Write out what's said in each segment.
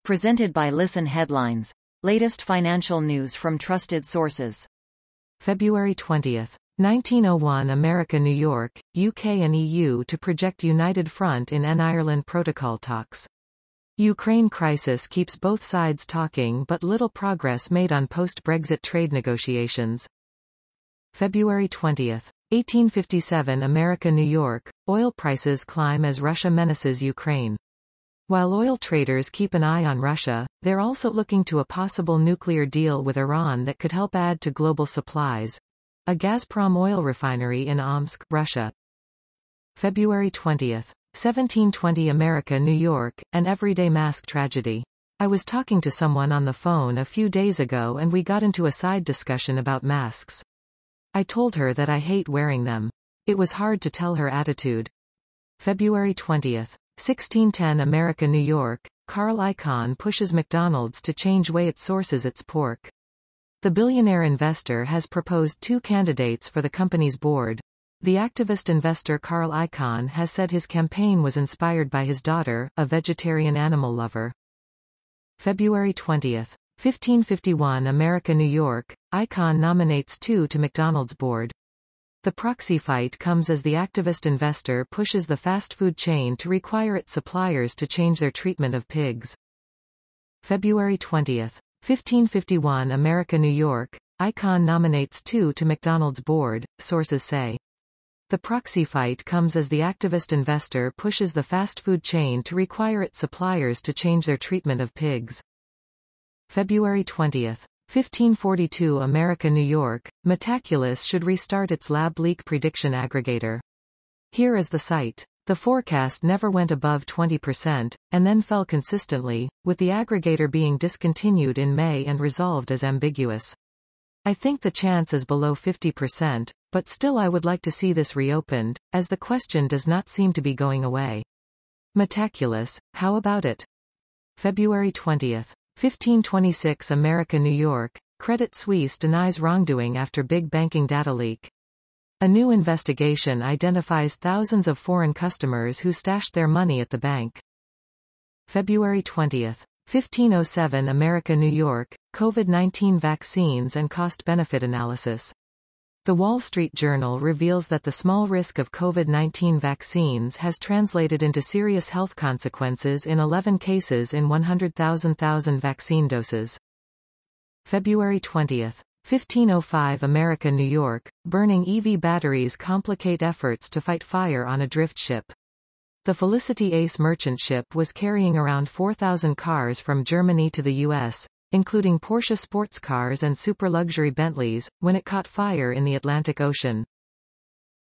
Presented by Listen Headlines. Latest financial news from trusted sources. February 20, 1901 America New York, UK and EU to project united front in Ireland protocol talks. Ukraine crisis keeps both sides talking but little progress made on post-Brexit trade negotiations. February 20, 1857 America New York, oil prices climb as Russia menaces Ukraine. While oil traders keep an eye on Russia, they're also looking to a possible nuclear deal with Iran that could help add to global supplies. A Gazprom oil refinery in Omsk, Russia. February 20, 1720 America New York, an everyday mask tragedy. I was talking to someone on the phone a few days ago and we got into a side discussion about masks. I told her that I hate wearing them. It was hard to tell her attitude. February 20, 1610 America New York, Carl Icahn pushes McDonald's to change way it sources its pork. The billionaire investor has proposed two candidates for the company's board. The activist investor Carl Icahn has said his campaign was inspired by his daughter, a vegetarian animal lover. February 20, 1551 America New York, Icahn nominates two to McDonald's board. The proxy fight comes as the activist investor pushes the fast food chain to require its suppliers to change their treatment of pigs. February 20, 1551 America New York, Icahn nominates two to McDonald's board, sources say. The proxy fight comes as the activist investor pushes the fast food chain to require its suppliers to change their treatment of pigs. February 20, 1542 America New York, Metaculus should restart its lab leak prediction aggregator. Here is the site. The forecast never went above 20%, and then fell consistently, with the aggregator being discontinued in May and resolved as ambiguous. I think the chance is below 50%, but still I would like to see this reopened, as the question does not seem to be going away. Metaculus, how about it? February 20, 1526 America New York, Credit Suisse denies wrongdoing after big banking data leak. A new investigation identifies thousands of foreign customers who stashed their money at the bank. February 20, 1507 America New York, COVID-19 vaccines and cost-benefit analysis. The Wall Street Journal reveals that the small risk of COVID-19 vaccines has translated into serious health consequences in 11 cases in 100,000 vaccine doses. February 20, 1505 America New York, burning EV batteries complicate efforts to fight fire on a drift ship. The Felicity Ace merchant ship was carrying around 4,000 cars from Germany to the U.S., including Porsche sports cars and super-luxury Bentleys, when it caught fire in the Atlantic Ocean.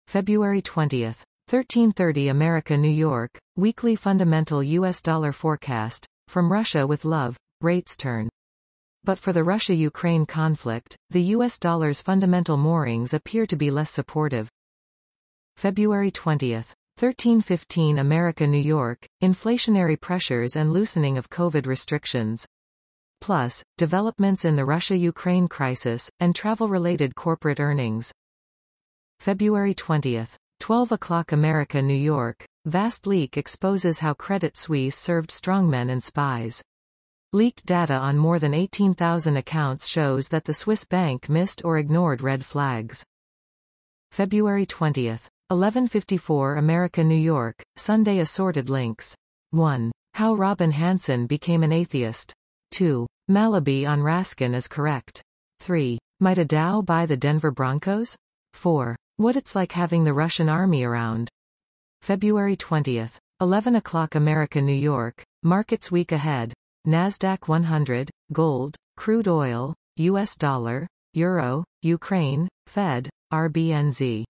February 20, 1330 America New York, weekly fundamental U.S. dollar forecast, from Russia with love, rates turn. But for the Russia-Ukraine conflict, the U.S. dollar's fundamental moorings appear to be less supportive. February 20, 1315 America New York, inflationary pressures and loosening of COVID restrictions. Plus, developments in the Russia-Ukraine crisis, and travel-related corporate earnings. February 20, 12 o'clock America New York, vast leak exposes how Credit Suisse served strongmen and spies. Leaked data on more than 18,000 accounts shows that the Swiss bank missed or ignored red flags. February 20, 1154 America New York, Sunday assorted links. 1. How Robin Hansen became an atheist. 2. Malaby on Raskin is correct. 3. Might a Dow buy the Denver Broncos? 4. What it's like having the Russian army around. February 20, 11 o'clock America New York, markets week ahead. Nasdaq 100, gold, crude oil, US dollar, euro, Ukraine, Fed, RBNZ.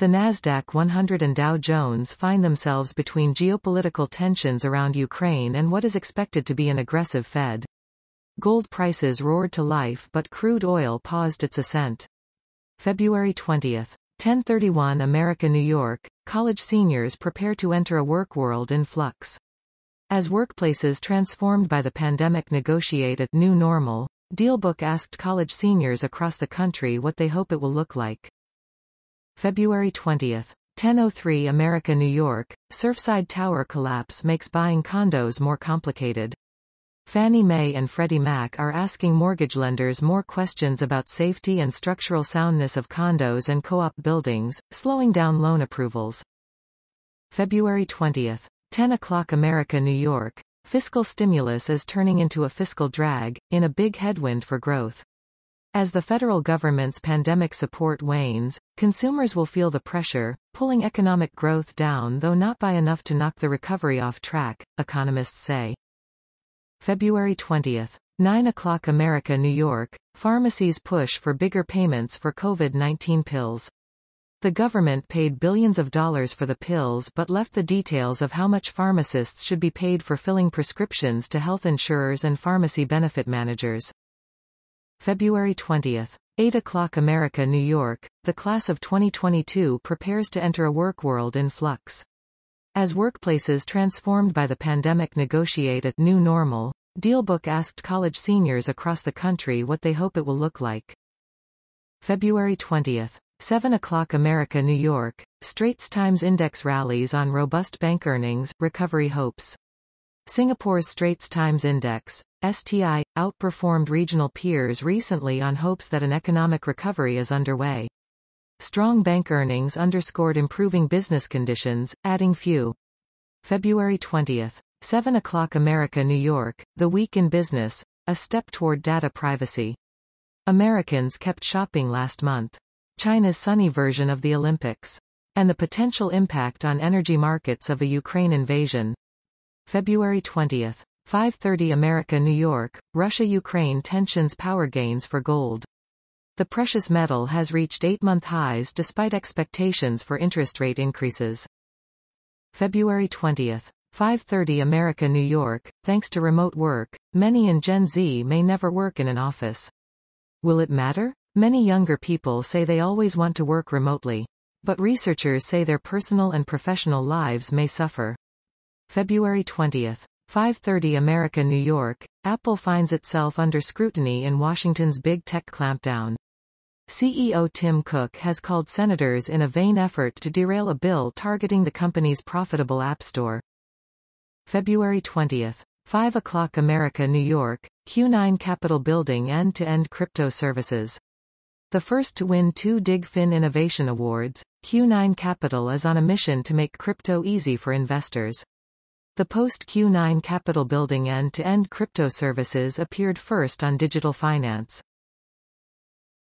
The Nasdaq 100 and Dow Jones find themselves between geopolitical tensions around Ukraine and what is expected to be an aggressive Fed. Gold prices roared to life but crude oil paused its ascent. February 20, 1031 America New York, college seniors prepare to enter a work world in flux. As workplaces transformed by the pandemic negotiate a new normal, Dealbook asked college seniors across the country what they hope it will look like. February 20, 1003 America New York, Surfside Tower collapse makes buying condos more complicated. Fannie Mae and Freddie Mac are asking mortgage lenders more questions about safety and structural soundness of condos and co-op buildings, slowing down loan approvals. February 20th. 10 o'clock America, New York. Fiscal stimulus is turning into a fiscal drag, in a big headwind for growth. As the federal government's pandemic support wanes, consumers will feel the pressure, pulling economic growth down, though not by enough to knock the recovery off track, economists say. February 20th. 9 o'clock America, New York. Pharmacies push for bigger payments for COVID-19 pills. The government paid billions of dollars for the pills but left the details of how much pharmacists should be paid for filling prescriptions to health insurers and pharmacy benefit managers. February 20th. 8 o'clock America, New York. The class of 2022 prepares to enter a work world in flux. As workplaces transformed by the pandemic negotiate a new normal, Dealbook asked college seniors across the country what they hope it will look like. February 20th. 7 o'clock America, New York. Straits Times Index rallies on robust bank earnings, recovery hopes. Singapore's Straits Times Index, STI, outperformed regional peers recently on hopes that an economic recovery is underway. Strong bank earnings underscored improving business conditions, adding few. February 20th. 7 o'clock America, New York. The Week in Business, a step toward data privacy. Americans kept shopping last month. China's sunny version of the Olympics. And the potential impact on energy markets of a Ukraine invasion. February 20th. 5:30 America, New York. Russia-Ukraine tensions power gains for gold. The precious metal has reached 8-month highs despite expectations for interest rate increases. February 20th. 5:30 America, New York. Thanks to remote work, many in Gen Z may never work in an office. Will it matter? Many younger people say they always want to work remotely. But researchers say their personal and professional lives may suffer. February 20th. 5:30 America, New York. Apple finds itself under scrutiny in Washington's big tech clampdown. CEO Tim Cook has called senators in a vain effort to derail a bill targeting the company's profitable App Store. February 20th. 5 o'clock America, New York. Q9 Capitol building end-to-end crypto services. The first to win 2 DigFin Innovation Awards, Q9 Capital is on a mission to make crypto easy for investors. The post-Q9 Capital building end-to-end crypto services appeared first on Digital Finance.